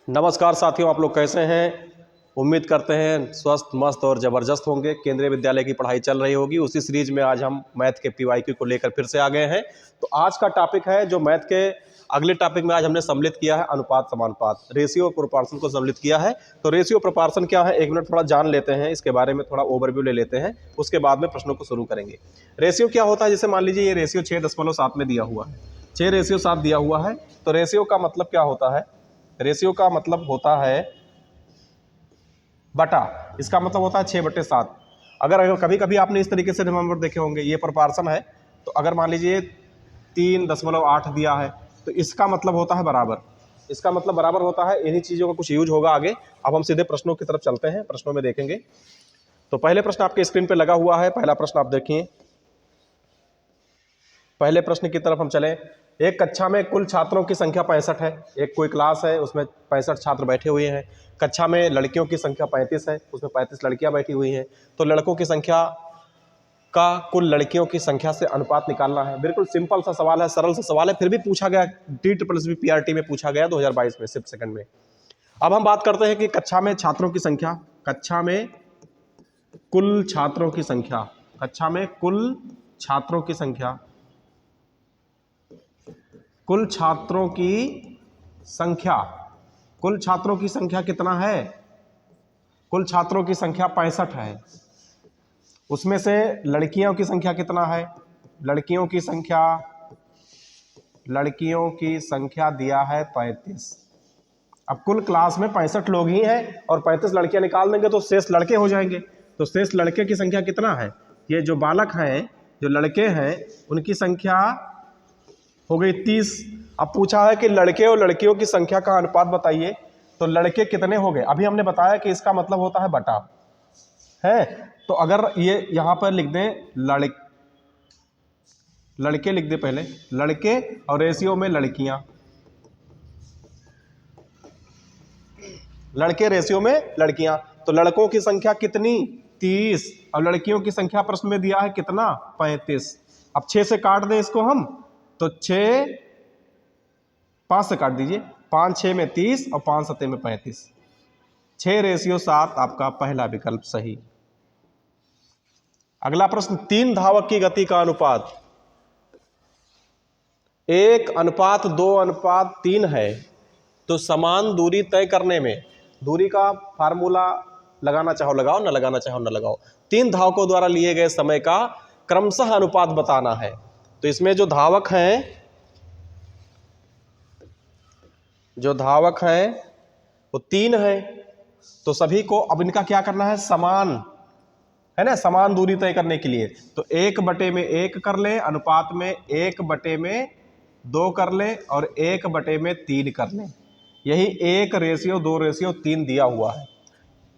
नमस्कार साथियों, आप लोग कैसे हैं। उम्मीद करते हैं स्वस्थ मस्त और ज़बरदस्त होंगे। केंद्रीय विद्यालय की पढ़ाई चल रही होगी। उसी सीरीज में आज हम मैथ के पीवाईक्यू को लेकर फिर से आ गए हैं। तो आज का टॉपिक है जो मैथ के अगले टॉपिक में आज हमने सम्मिलित किया है, अनुपात समानुपात, रेशियो और प्रोपोर्शन को सम्मिलित किया है। तो रेशियो प्रोपोर्शन क्या है, एक मिनट थोड़ा जान लेते हैं, इसके बारे में थोड़ा ओवरव्यू ले लेते हैं, उसके बाद में प्रश्नों को शुरू करेंगे। रेशियो क्या होता है, जैसे मान लीजिए ये रेशियो 6.7 में दिया हुआ है, 6:7 दिया हुआ है। तो रेशियो का मतलब क्या होता है, रेशियो का मतलब होता है बटा, इसका मतलब होता है 6/7। अगर कभी कभी आपने इस तरीके से नंबर देखे होंगे, ये प्रोपोर्शन है, तो अगर मान लीजिए 3.8 दिया है तो इसका मतलब होता है बराबर, इसका मतलब बराबर होता है। इन्हीं चीज़ों का कुछ यूज होगा आगे। अब हम सीधे प्रश्नों की तरफ चलते हैं, प्रश्नों में देखेंगे। तो पहले प्रश्न आपके स्क्रीन पे लगा हुआ है, पहला प्रश्न आप देखिए। पहले प्रश्न की तरफ हम चलें। एक कक्षा में कुल छात्रों की संख्या 65 है। एक कोई क्लास है, उसमें 65 छात्र बैठे हुए हैं। कक्षा में लड़कियों की संख्या 35 है, उसमें 35 लड़कियां बैठी हुई हैं। तो लड़कों की संख्या का कुल लड़कियों की संख्या से अनुपात निकालना है। बिल्कुल सिंपल सा सवाल है, सरल सा सवाल है, फिर भी पूछा गया, TSSSB PRT में पूछा गया 2022 में, शिफ्ट सेकंड में। अब हम बात करते हैं कि कक्षा में छात्रों की संख्या, कक्षा में कुल छात्रों की संख्या, कक्षा में कुल छात्रों की संख्या, कुल छात्रों की संख्या, कुल छात्रों की संख्या कितना है, कुल छात्रों की संख्या 65 है। उसमें से लड़कियों की संख्या कितना है, लड़कियों की संख्या, लड़कियों की संख्या दिया है 35। अब कुल क्लास में 65 लोग ही हैं और 35 लड़कियां निकाल देंगे तो शेष लड़के हो जाएंगे। तो शेष लड़के की संख्या कितना है, ये जो बालक हैं, जो लड़के हैं, उनकी संख्या हो गई 30। अब पूछा है कि लड़के और लड़कियों की संख्या का अनुपात बताइए। तो लड़के कितने हो गए, अभी हमने बताया कि इसका मतलब होता है बटा है। तो अगर ये यहां पर लिख दें लड़के लिख दें, पहले लड़के और रेशियो में लड़कियां, लड़के रेशियो में लड़कियां। तो लड़कों की संख्या कितनी, 30, और लड़कियों की संख्या प्रश्न में दिया है कितना, 35। अब 6 से काट दें इसको हम, तो 6, 5 से काट दीजिए, 5 6 में 30 और 5 7 में 35, 6:7 आपका पहला विकल्प सही। अगला प्रश्न, 3 धावक की गति का अनुपात 1:2:3 है। तो समान दूरी तय करने में, दूरी का फार्मूला लगाना चाहो लगाओ, ना लगाना चाहो ना लगाओ, 3 धावकों द्वारा लिए गए समय का क्रमशः अनुपात बताना है। तो इसमें जो धावक हैं, जो धावक हैं वो 3 है। तो सभी को अब इनका क्या करना है, समान है ना, समान दूरी तय करने के लिए। तो 1/1 कर लें, अनुपात में 1/2 कर लें और 1/3 कर लें। यही 1:2:3 दिया हुआ है।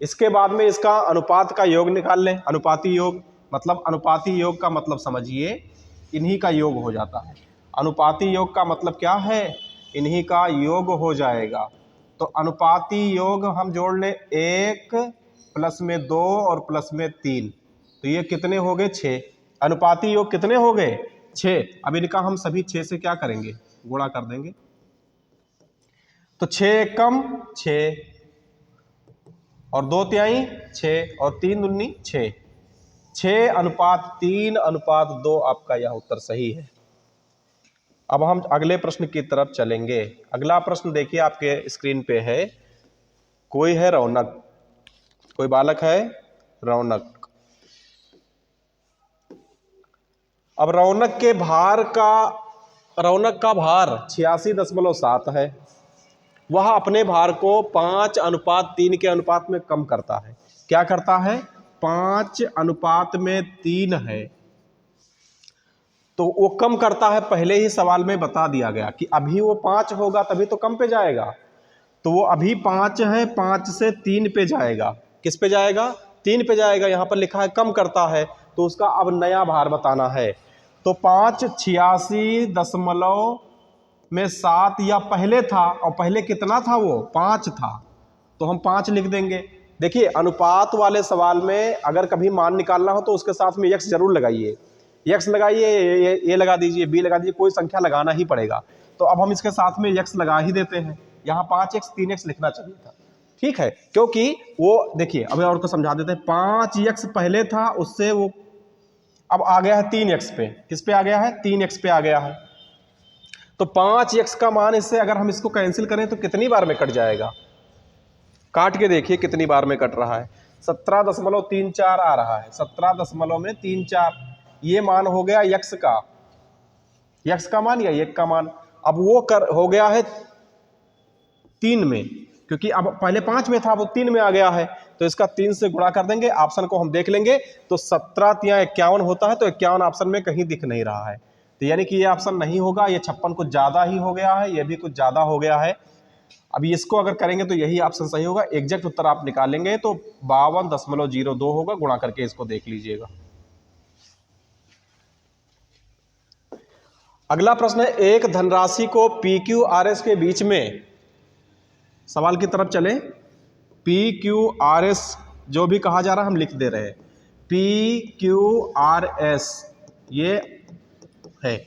इसके बाद में इसका अनुपात का योग निकाल लें, अनुपाती योग। मतलब अनुपाती योग का मतलब समझिए, इन्हीं का योग हो जाता है। अनुपाती योग का मतलब क्या है, इन्हीं का योग हो जाएगा। तो अनुपाती योग हम जोड़ लें, 1 प्लस में 2 और प्लस में 3, तो ये कितने हो गए, 6। अनुपाती योग कितने हो गए, 6। अब इनका हम सभी 6 से क्या करेंगे, गुणा कर देंगे। तो 6 कम 6 और 2 तिहाई 6 और 3 दूनी 6, 6:3:2 आपका यह उत्तर सही है। अब हम अगले प्रश्न की तरफ चलेंगे। अगला प्रश्न देखिए आपके स्क्रीन पे है। कोई है रौनक, कोई बालक है रौनक। अब रौनक का भार 86.7 है। वह अपने भार को 5:3 के अनुपात में कम करता है। क्या करता है, 5:3 है। तो वो कम करता है, पहले ही सवाल में बता दिया गया कि अभी वो 5 होगा तभी तो कम पे जाएगा। तो वो अभी 5 है, 5 से 3 पे जाएगा। किस पे जाएगा, 3 पे जाएगा। यहाँ पर लिखा है कम करता है, तो उसका अब नया भार बताना है। तो 5 86.7 या पहले था, और पहले कितना था, वो 5 था, तो हम 5 लिख देंगे। देखिए अनुपात वाले सवाल में अगर कभी मान निकालना हो तो उसके साथ में x जरूर लगाइए, x लगाइए, ये लगा दीजिए, b लगा दीजिए, कोई संख्या लगाना ही पड़ेगा। तो अब हम इसके साथ में x लगा ही देते हैं। यहाँ 5x 3x लिखना चाहिए था, ठीक है, क्योंकि वो देखिए अभी और को समझा देते हैं। 5x पहले था, उससे वो अब आ गया है 3x पे। किस पे आ गया है? 3x पे आ गया है। तो 5x का मान इससे अगर हम इसको कैंसिल करें तो कितनी बार में कट जाएगा? काट के देखिए कितनी बार में कट रहा है। 17.34 आ रहा है, 17.34 ये मान हो गया x का, x का मान या 1 का मान। अब वो हो गया है 3 में, क्योंकि अब पहले 5 में था, वो 3 में आ गया है, तो इसका 3 से गुणा कर देंगे। ऑप्शन को हम देख लेंगे तो 17 या 51 होता है, तो 51 ऑप्शन में कहीं दिख नहीं रहा है, तो यानी कि ये ऑप्शन नहीं होगा। ये 56 कुछ ज्यादा ही हो गया है, ये भी कुछ ज्यादा हो गया है। अभी इसको अगर करेंगे तो यही ऑप्शन सही होगा। एग्जैक्ट उत्तर आप निकालेंगे तो 52.02 होगा। गुणा करके इसको देख लीजिएगा। अगला प्रश्न है, एक धनराशि को पी क्यू आर एस के बीच में, सवाल की तरफ चले, पी क्यू आर एस जो भी कहा जा रहा है हम लिख दे रहे हैं, पी क्यू आर एस ये है,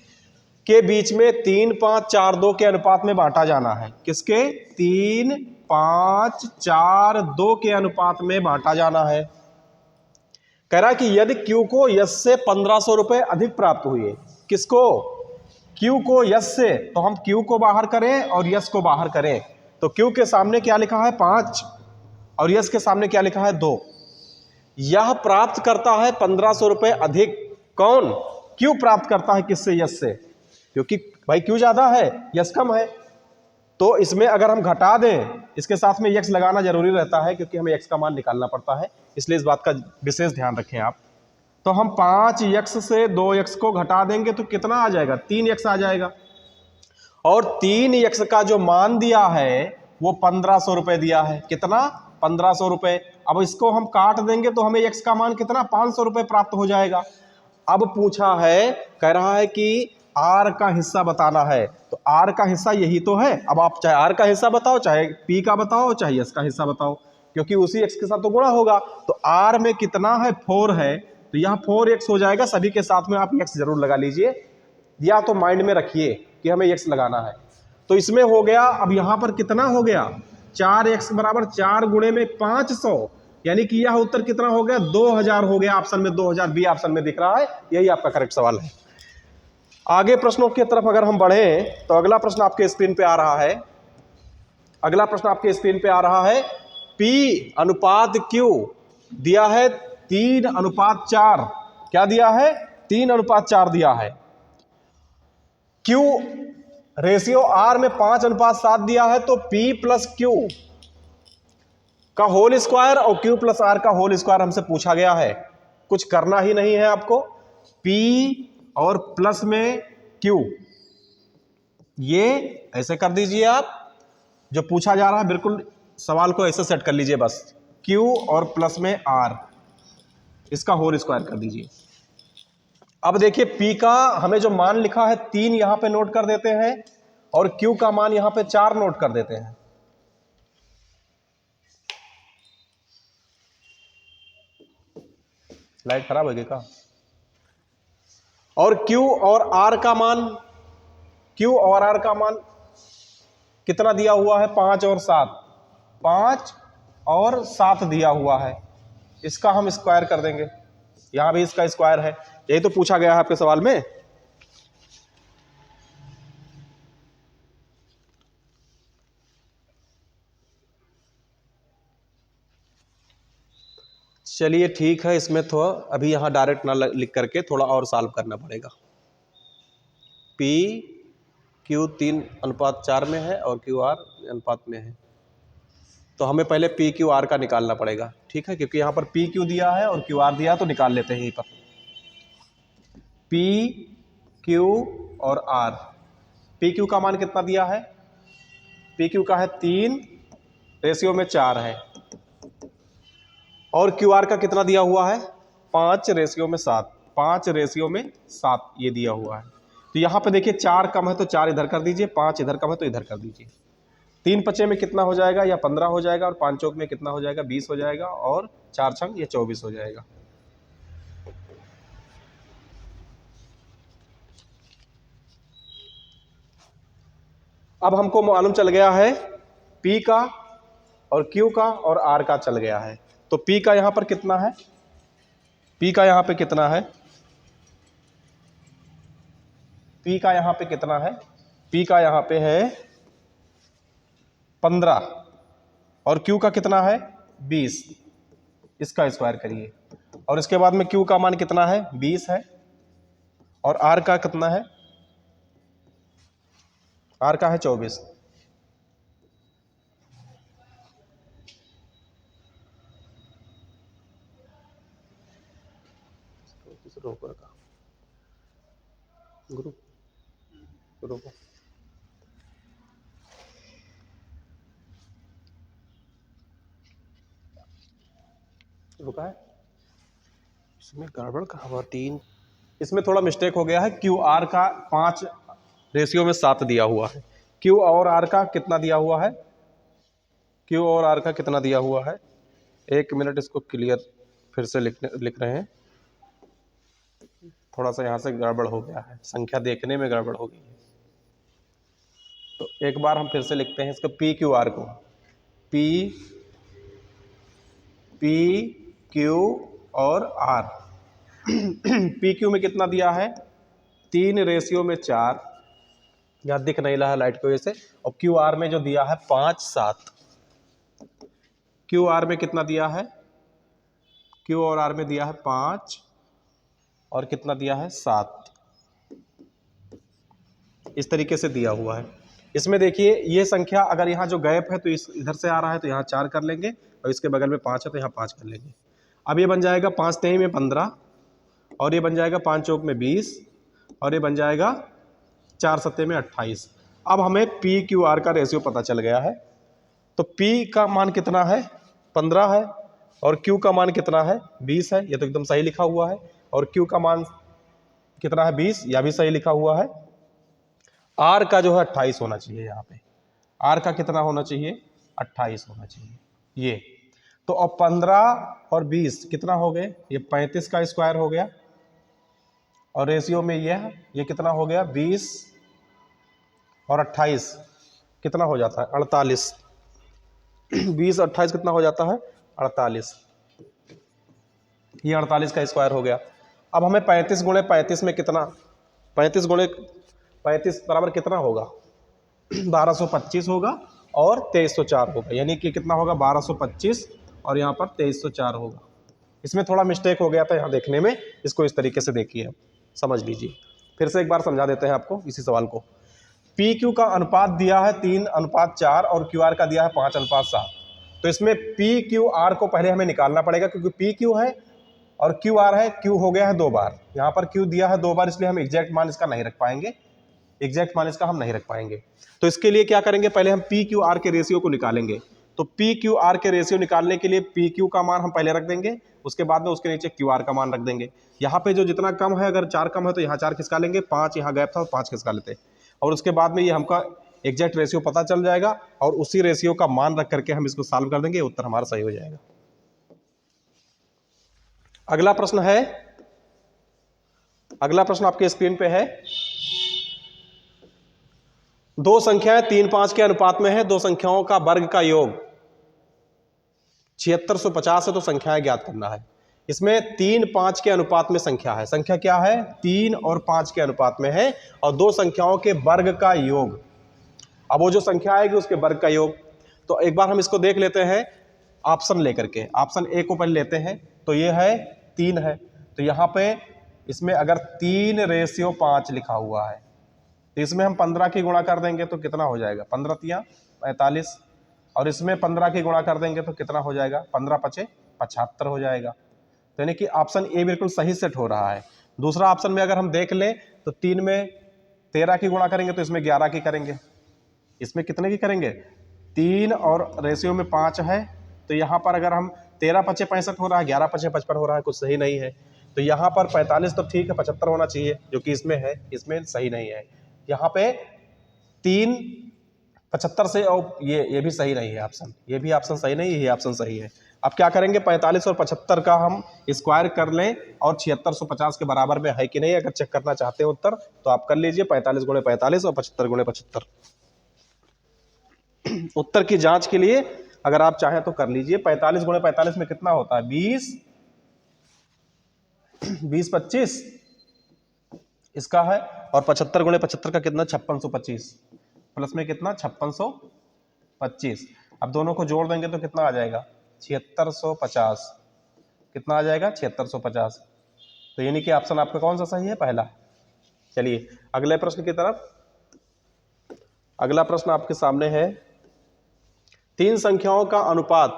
के बीच में 3, 5, 4, 2 के अनुपात में बांटा जाना है। किसके? 3, 5, 4, 2 के अनुपात में बांटा जाना है। कह रहा है कि यदि क्यू को यस से 1500 रुपए अधिक प्राप्त हुए। किसको? क्यू को यस से, तो हम क्यू को बाहर करें और यस को बाहर करें, तो क्यू के सामने क्या लिखा है? 5 और यस के सामने क्या लिखा है? 2। यह प्राप्त करता है 1500 रुपए अधिक। कौन? क्यू प्राप्त करता है किससे? यस से, क्योंकि भाई क्यू ज्यादा है यस कम है, तो इसमें अगर हम घटा दें, इसके साथ में एक्स लगाना जरूरी रहता है, क्योंकि हमें एक्स का मान निकालना पड़ता है, इसलिए इस बात का विशेष ध्यान रखें आप। तो हम 5x से 2x को घटा देंगे तो कितना आ जाएगा? 3x आ जाएगा। और 3x का जो मान दिया है वो 1500 रुपए दिया है। कितना? 1500 रुपए। अब इसको हम काट देंगे तो हमें x का मान कितना? 500 रुपए प्राप्त हो जाएगा। अब पूछा है, कह रहा है कि r का हिस्सा बताना है, तो r का हिस्सा यही तो है। अब आप चाहे r का हिस्सा बताओ, चाहे p का बताओ, चाहे s का हिस्सा बताओ, क्योंकि उसी x के साथ तो गुणा होगा। तो r में कितना है? 4 है, तो यहाँ 4x हो जाएगा। सभी के साथ में आप x जरूर लगा लीजिए, या तो माइंड में रखिए कि हमें x लगाना है। तो इसमें हो गया, अब यहाँ पर कितना हो गया? 4x बराबर 4 गुणे में 500, यानी कि यह उत्तर कितना हो गया? 2000 हो गया। ऑप्शन में 2000 बी ऑप्शन में दिख रहा है। यही आपका करेक्ट सवाल है। आगे प्रश्नों की तरफ अगर हम बढ़े तो अगला प्रश्न आपके स्क्रीन पे आ रहा है। अगला प्रश्न आपके स्क्रीन पे आ रहा है, P अनुपात Q दिया है 3:4। क्या दिया है? 3:4 दिया है। Q रेशियो R में 5:7 दिया है, तो P प्लस Q का होल स्क्वायर और Q प्लस R का होल स्क्वायर हमसे पूछा गया है। कुछ करना ही नहीं है आपको, P और प्लस में Q, ये ऐसे कर दीजिए आप। जो पूछा जा रहा है बिल्कुल सवाल को ऐसे सेट कर लीजिए, बस Q और प्लस में R, इसका होल स्क्वायर कर दीजिए। अब देखिए P का हमें जो मान लिखा है 3 यहां पे नोट कर देते हैं, और Q का मान यहां पे 4 नोट कर देते हैं। लाइट खराब हो गई का? और Q और R का मान, Q और R का मान कितना दिया हुआ है? 5 और 7, 5 और 7 दिया हुआ है। इसका हम स्क्वायर कर देंगे, यहां भी इसका स्क्वायर है। यही तो पूछा गया है आपके सवाल में। चलिए ठीक है, इसमें तो अभी यहां डायरेक्ट ना लिख करके थोड़ा और सॉल्व करना पड़ेगा। P Q 3:4 में है और Q R अनुपात में है, तो हमें पहले P Q R का निकालना पड़ेगा, ठीक है, क्योंकि यहां पर P Q दिया है और Q R दिया है, तो निकाल लेते हैं यहीं पर। P Q और R, P Q का मान कितना दिया है? P Q का है 3:4 है, और Q R का कितना दिया हुआ है? 5:7, 5:7 ये दिया हुआ है। तो यहां पे देखिए 4 कम है तो 4 इधर कर दीजिए, 5 इधर कम है तो इधर कर दीजिए। 3 पचे में कितना हो जाएगा? या 15 हो जाएगा, और 5 चौक में कितना हो जाएगा? 20 हो जाएगा, और 4 छंग ये 24 हो जाएगा। अब हमको मालूम चल गया है P का और Q का और R का चल गया है। तो P का यहाँ पर कितना है, P का यहाँ पे कितना है, P का यहाँ पे कितना है, P का यहाँ पे है 15 और Q का कितना है 20, इसका स्क्वायर करिए। और इसके बाद में Q का मान कितना है 20 है और R का कितना है, R का है 24। ग्रुप रुका है, इसमें गड़बड़ कहाँ हुआ, 3, इसमें थोड़ा मिस्टेक हो गया है। क्यू आर का 5:7 दिया हुआ है, क्यू और आर का कितना दिया हुआ है, क्यू और आर का कितना दिया हुआ है, 1 मिनट इसको क्लियर फिर से लिख रहे हैं। थोड़ा सा यहाँ से गड़बड़ हो गया है, संख्या देखने में गड़बड़ हो गई है, तो एक बार हम फिर से लिखते हैं इसका पी क्यू आर को, पी क्यू और आर। पी क्यू में कितना दिया है 3:4, यहाँ दिख नहीं रहा है लाइट की वजह से, और क्यू आर में जो दिया है 5:7, क्यू आर में कितना दिया है, क्यू और आर में दिया है 5 और कितना दिया है 7, इस तरीके से दिया हुआ है। इसमें देखिए ये संख्या अगर यहाँ जो गैप है तो इस इधर से आ रहा है तो यहाँ 4 कर लेंगे और इसके बगल में 5 है तो यहाँ 5 कर लेंगे। अब ये बन जाएगा 5 3 में 15 और ये बन जाएगा 5 चौक में 20 और ये बन जाएगा 4 7 में 28। अब हमें पी क्यू आर का रेशियो पता चल गया है। तो P का मान कितना है 15 है और Q का मान कितना है 20 है, ये तो एकदम सही लिखा हुआ है। और Q का मान कितना है 20, यह भी सही लिखा हुआ है। R का जो है 28 होना चाहिए, यहाँ पे R का कितना होना चाहिए 28 होना चाहिए ये। तो अब 15 और 20 कितना हो गए, ये 35 का स्क्वायर हो गया और रेशियो में ये कितना हो गया 20 और 28 कितना हो जाता है 48। 20 28 कितना हो जाता है 48, ये 48 का स्क्वायर हो गया। अब हमें 35 गुणे 35 में कितना, 35 गुणे 35 बराबर कितना होगा 1225 होगा और 2304 होगा, यानी कि कितना होगा 1225 और यहाँ पर 2304 होगा। इसमें थोड़ा मिस्टेक हो गया था यहाँ देखने में, इसको इस तरीके से देखिए, समझ लीजिए। फिर से एक बार समझा देते हैं आपको इसी सवाल को। पी क्यू का अनुपात दिया है 3:4 और क्यू आर का दिया है 5:7। तो इसमें पी क्यू आर को पहले हमें निकालना पड़ेगा, क्योंकि पी क्यू है और क्यू आर है, क्यू हो गया है 2 बार, यहाँ पर क्यू दिया है 2 बार, इसलिए हम एग्जैक्ट मान इसका नहीं रख पाएंगे, एग्जैक्ट मान इसका हम नहीं रख पाएंगे। तो इसके लिए क्या करेंगे, पहले हम पी क्यू आर के रेशियो को निकालेंगे। तो पी क्यू आर के रेशियो निकालने के लिए पी क्यू का मान हम पहले रख देंगे, उसके बाद में उसके नीचे क्यू आर का मान रख देंगे। यहाँ पे जो जितना कम है, अगर 4 कम है तो यहाँ 4 खिसका लेंगे, 5 यहाँ गैप था तो 5 खिसका लेते, और उसके बाद में ये हमका एग्जैक्ट रेशियो पता चल जाएगा और उसी रेशियो का मान रख करके हम इसको सॉल्व कर देंगे, उत्तर हमारा सही हो जाएगा। अगला प्रश्न है, अगला प्रश्न आपके स्क्रीन पे है। दो संख्याएं 3 5 के अनुपात में है, दो संख्याओं का वर्ग का योग 7650 है, तो संख्याएं ज्ञात करना है। इसमें 3 5 के अनुपात में संख्या है, संख्या क्या है 3 और 5 के अनुपात में है और दो संख्याओं के वर्ग का योग। अब वो जो संख्या आएगी उसके वर्ग का योग। तो एक बार हम इसको देख लेते हैं ऑप्शन लेकर के। ऑप्शन ए को पहले लेते हैं, तो ये है 3 है, तो यहाँ पे इसमें अगर 3:5 लिखा हुआ है तो इसमें हम 15 की गुणा कर देंगे तो कितना हो जाएगा 15 तिया 45, और इसमें 15 की गुणा कर देंगे तो कितना हो जाएगा 15 5 75 हो जाएगा। तो यानी कि ऑप्शन ए बिल्कुल सही सेट हो रहा है। दूसरा ऑप्शन में अगर हम देख लें तो 3 में 13 की गुणा करेंगे तो इसमें 11 की करेंगे, इसमें कितने की करेंगे 3 और रेशियो में 5 है, तो यहाँ पर अगर हम 13 5 65 हो रहा है, 11 5 55 हो रहा है, कुछ सही नहीं है। तो यहाँ पर 45 तो ठीक है, 75 होना चाहिए जो कि इसमें है, इसमें सही नहीं है। यहाँ पे 3 75 से, और ये भी सही नहीं है ऑप्शन, ये भी ऑप्शन सही नहीं है, ये ऑप्शन सही है। अब क्या करेंगे 45 और 75 का हम स्क्वायर कर लें और 7650 के बराबर में है कि नहीं, अगर चेक करना चाहते हो उत्तर तो आप कर लीजिए 45 गुणे 45 और 75 गुणे 75। उत्तर की जांच के लिए अगर आप चाहें तो कर लीजिए। 45 गुणे 45 में कितना होता है? 20, 20 25 इसका है, और 75 गुणे 75 का कितना? 5625, प्लस में कितना? 5625। अब दोनों को जोड़ देंगे तो कितना आ जाएगा? 7650। कितना आ जाएगा? 7650। तो यानी कि ऑप्शन आपका कौन सा सही है? पहला। चलिए अगले प्रश्न की तरफ। अगला प्रश्न आपके सामने है, तीन संख्याओं का अनुपात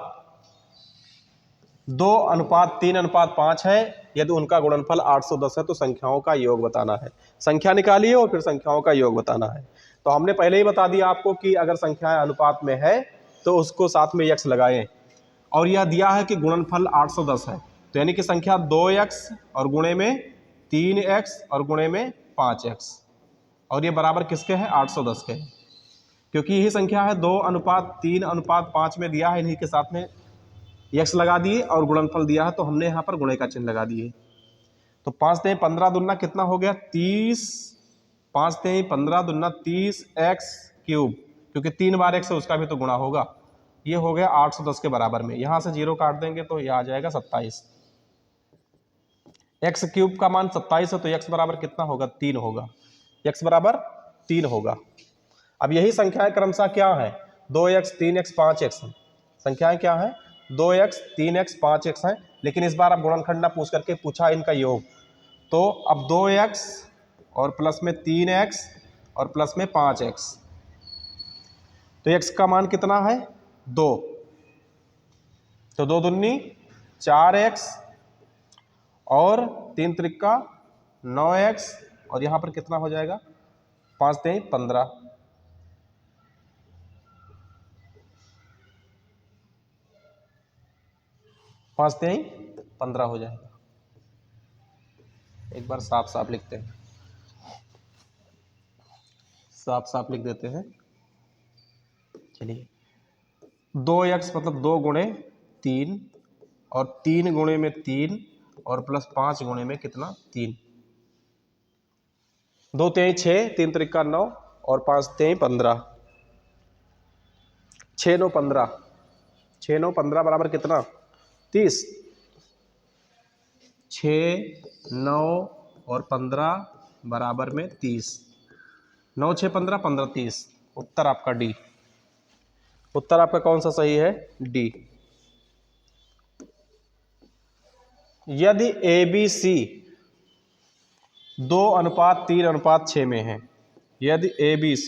2:3:5 है, यदि उनका गुणनफल 810 है तो संख्याओं का योग बताना है। संख्या निकालिए और फिर संख्याओं का योग बताना है। तो हमने पहले ही बता दिया आपको कि अगर संख्याएं अनुपात में है तो उसको साथ में x लगाएं, और यह दिया है कि गुणनफल 810 है, तो यानी कि संख्या 2x और गुणे में 3x और गुणे में 5x, और ये बराबर किसके हैं? 810 के। क्योंकि यही संख्या है 2:3:5 में दिया है, इन्हीं के साथ में x लगा दिए और गुणनफल दिया है तो हमने यहाँ पर गुणे का चिन्ह लगा दिए। तो 5 3 15 दुना कितना हो गया? 30। 5 3 15 दुना 30x क्यूब, क्योंकि 3 बार x है उसका भी तो गुणा होगा। ये हो गया 810 के बराबर में। यहाँ से 0 काट देंगे तो ये आ जाएगा 27। x क्यूब का मान 27 है तो x बराबर कितना होगा? 3 होगा। x बराबर 3 होगा। अब यही संख्याएं क्रमशः क्या है? 2x 3x 5x। संख्याएं क्या है? 2x 3x 5x हैं, लेकिन इस बार अब गुणनखंड ना पूछ करके पूछा इनका योग। तो अब 2x और प्लस में 3x और प्लस में 5x, तो x का मान कितना है? 2। तो 2 दूनी 4x और 3 त्रिका 9x, और यहां पर कितना हो जाएगा? 5 3 15। 5 3 15 हो जाएगा। एक बार साफ साफ लिखते हैं, साफ साफ लिख देते हैं। चलिए 2x मतलब 2 गुणे 3 और 3 गुणे में 3 और प्लस 5 गुणे में कितना? 3। 2 3 6, 3 त्रिका 9 और 5 3 15। 6 9 15, 6 9 15 बराबर कितना? 30। 6 9 और 15 बराबर में 30। 9 6 15 15 30। उत्तर आपका डी। उत्तर आपका कौन सा सही है? डी। यदि ABC 2:3:6 में है, यदि ABC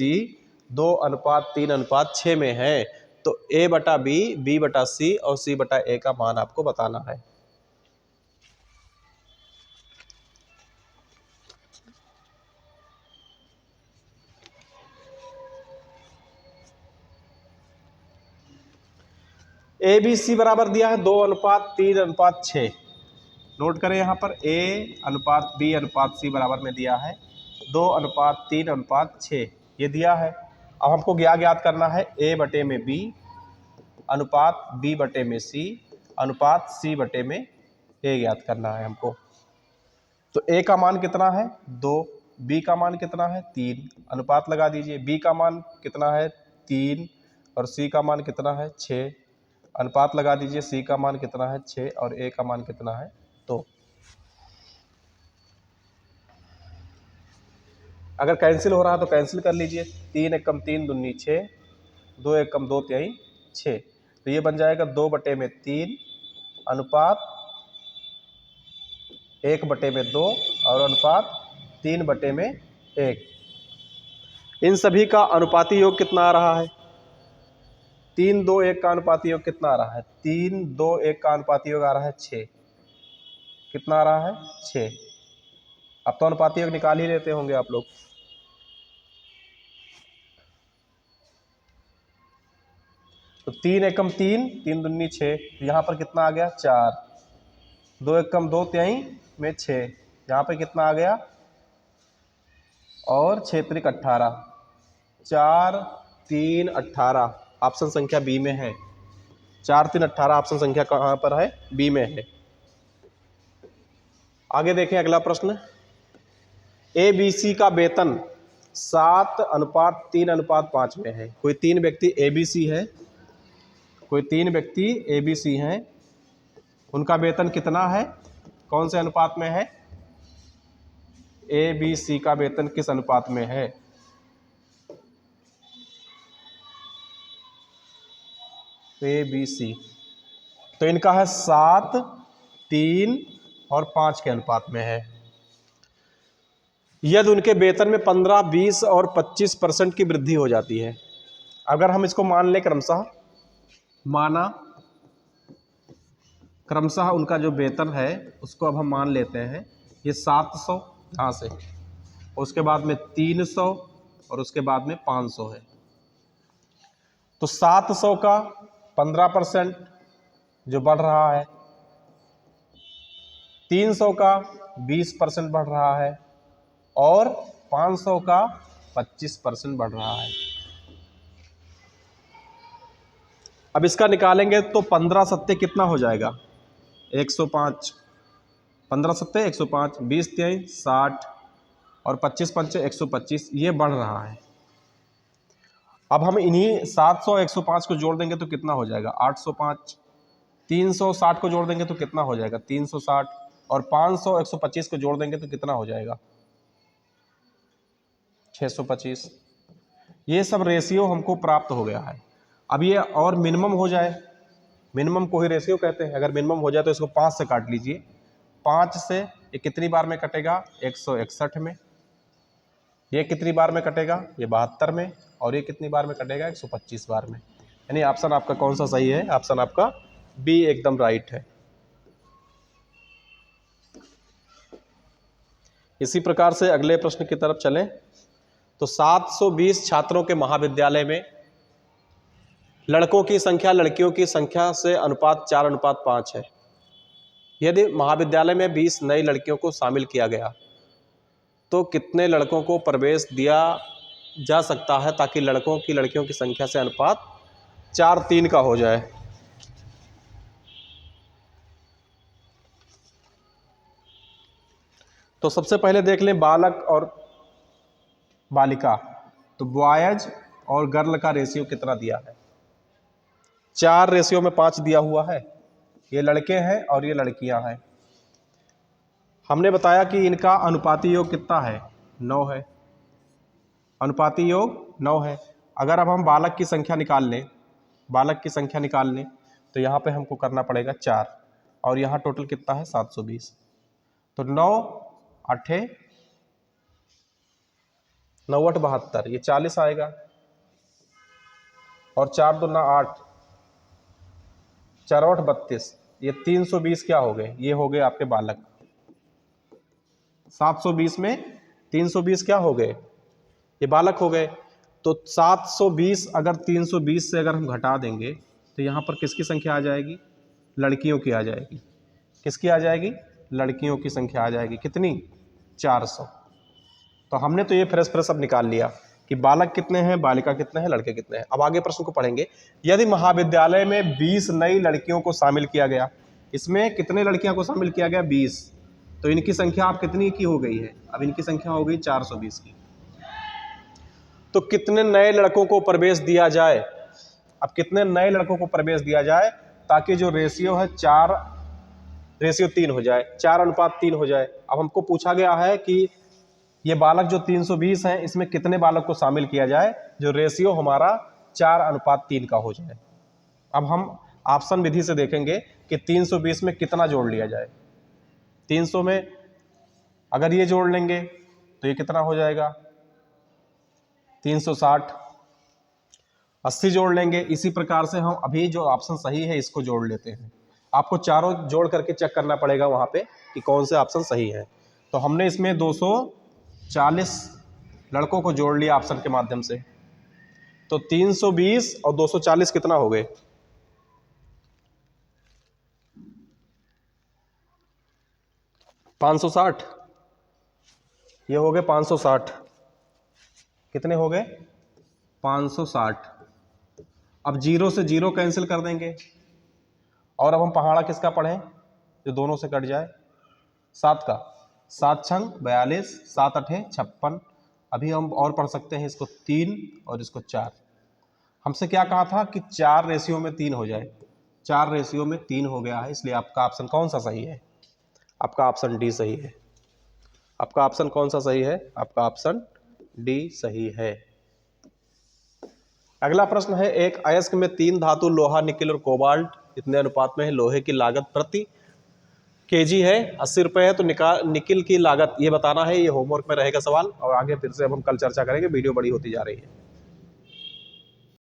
2:3:6 में है तो A/B, B/C और C/A का मान आपको बताना है। ABC बराबर दिया है 2:3:6। नोट करें यहाँ पर A/B/C बराबर में दिया है 2:3:6, ये दिया है। अब हमको ज्ञात करना है A/B अनुपात B/C अनुपात C/A ज्ञात करना है हमको। तो A का मान कितना है? 2, B का मान कितना है? 3, अनुपात लगा दीजिए। B का मान कितना है? 3 और C का मान कितना है? 6, अनुपात लगा दीजिए। C का मान कितना है? 6 और A का मान कितना है? 2। अगर कैंसिल हो रहा है तो कैंसिल कर लीजिए। 3 एकम 3 दूनी 6, 2 एकम 2 तिहाई 6, तो ये बन जाएगा 2/3 अनुपात 1/2 और अनुपात 3/1। इन सभी का अनुपाती योग कितना आ रहा है? 3 2 1 का अनुपाती योग कितना आ रहा है? 3 2 1 का अनुपाती योग आ रहा है 6। कितना आ रहा है? 6। अब तो अनुपाती योग निकाल ही लेते होंगे आप लोग। तो 3 एकम 3, 3 दूनी 6, यहाँ पर कितना आ गया? 4। 2 एकम 2 तिहाई में 6, यहाँ पर कितना आ गया? और 6 त्रिक 18, 4 3 18। ऑप्शन संख्या बी में है। 4 3 18 ऑप्शन संख्या कहाँ पर है? बी में है। आगे देखें अगला प्रश्न। ABC का वेतन 7:3:5 में है। कोई तीन व्यक्ति ABC है, कोई तीन व्यक्ति ABC हैं, उनका वेतन कितना है, कौन से अनुपात में है? ABC का वेतन किस अनुपात में है? ABC, तो इनका है 7, 3 और 5 के अनुपात में है। यदि उनके वेतन में 15, 20 और 25% की वृद्धि हो जाती है, अगर हम इसको मान लें क्रमशः उनका जो वेतन है उसको अब हम मान लेते हैं, ये 700 यहाँ से, उसके बाद में 300 और उसके बाद में 500 है। तो 700 का 15% जो बढ़ रहा है, 300 का 20% बढ़ रहा है और 500 का 25% बढ़ रहा है। अब इसका निकालेंगे तो 15 सत्ते कितना हो जाएगा? 105। 15 सत्ते 105, 20 तिहाई 60 और 25 पंचे 125, ये बढ़ रहा है। अब हम इन्हीं 700 105 को जोड़ देंगे तो कितना हो जाएगा? 805। 360 को जोड़ देंगे तो कितना हो जाएगा? 360 और 500 125 को जोड़ देंगे तो कितना हो जाएगा? 625। ये सब रेशियो हमको प्राप्त हो गया है। अब ये और मिनिमम हो जाए, मिनिमम को ही रेशियो कहते हैं। अगर मिनिमम हो जाए तो इसको 5 से काट लीजिए। 5 से ये कितनी बार में कटेगा? 161 में। ये कितनी बार में कटेगा? ये 72 में। और ये कितनी बार में कटेगा? 125 बार में। यानी ऑप्शन आपका कौन सा सही है? ऑप्शन आपका बी एकदम राइट है। इसी प्रकार से अगले प्रश्न की तरफ चलें तो 720 छात्रों के महाविद्यालय में लड़कों की संख्या लड़कियों की संख्या से अनुपात 4:5 है। यदि महाविद्यालय में 20 नई लड़कियों को शामिल किया गया तो कितने लड़कों को प्रवेश दिया जा सकता है ताकि लड़कों की लड़कियों की संख्या से अनुपात 4:3 का हो जाए? तो सबसे पहले देख लें बालक और बालिका, तो बॉयज और गर्ल का रेशियो कितना दिया है? 4:5 दिया हुआ है। ये लड़के हैं और ये लड़कियां हैं। हमने बताया कि इनका अनुपाती योग कितना है? 9 है। अनुपाती योग 9 है। अगर अब हम बालक की संख्या निकाल लें तो यहाँ पे हमको करना पड़ेगा 4 और यहाँ टोटल कितना है? 720। तो 9 8 9 8 72, ये 40 आएगा और 4 2 8, 4 8 32, ये 320 क्या हो गए? ये हो गए आपके बालक। 720 में 320 क्या हो गए? ये बालक हो गए। तो 720 अगर 320 से अगर हम घटा देंगे तो यहाँ पर किसकी संख्या आ जाएगी? लड़कियों की आ जाएगी। किसकी आ जाएगी? लड़कियों की संख्या आ जाएगी। कितनी? 400। तो हमने तो ये फ्रेश अब निकाल लिया कि बालक कितने हैं, बालिका कितने हैं, लड़के कितने हैं। अब आगे प्रश्न को पढ़ेंगे। यदि महाविद्यालय में 20 नई लड़कियों को शामिल किया गया, इसमें कितने लड़कियों को शामिल किया गया? 20। तो इनकी संख्या आप कितनी की हो गई है? अब इनकी संख्या हो गई 420 की। तो कितने नए लड़कों को प्रवेश दिया जाए? अब कितने नए लड़कों को प्रवेश दिया जाए ताकि जो रेशियो है 4:3 हो जाए, 4:3 हो जाए। अब हमको पूछा गया है कि ये बालक जो 320 हैं इसमें कितने बालक को शामिल किया जाए जो रेशियो हमारा 4:3 का हो जाए। अब हम ऑप्शन विधि से देखेंगे कि 320 में कितना जोड़ लिया जाए। 300 में अगर ये जोड़ लेंगे तो ये कितना हो जाएगा? 360। 80 जोड़ लेंगे। इसी प्रकार से हम अभी जो ऑप्शन सही है इसको जोड़ लेते हैं। आपको चारों जोड़ करके चेक करना पड़ेगा वहां पे कि कौन से ऑप्शन सही है। तो हमने इसमें 240 लड़कों को जोड़ लिया ऑप्शन के माध्यम से। तो 320 और 240 कितना हो गए? 560। ये हो गए 560। कितने हो गए? 560। अब 0 से 0 कैंसिल कर देंगे और अब हम पहाड़ा किसका पढ़ें जो दोनों से कट जाए? 7 का। 7 छंग 42, 7 अठे 56 अभी हम और पढ़ सकते हैं इसको 3 और इसको 4। हमसे क्या कहा था कि 4 रेशियो में 3 हो जाए, 4 रेशियो में 3 हो गया है, इसलिए आपका ऑप्शन कौन सा सही है? आपका ऑप्शन डी सही है। आपका ऑप्शन कौन सा सही है? आपका ऑप्शन डी सही है। अगला प्रश्न है, एक अयस्क में 3 धातु लोहा, निकिल और कोबाल्ट इतने अनुपात में है, लोहे की लागत प्रति केजी है 80 रुपये है, तो निकिल की लागत ये बताना है। ये होमवर्क में रहेगा सवाल, और आगे फिर से अब हम कल चर्चा करेंगे, वीडियो बड़ी होती जा रही है।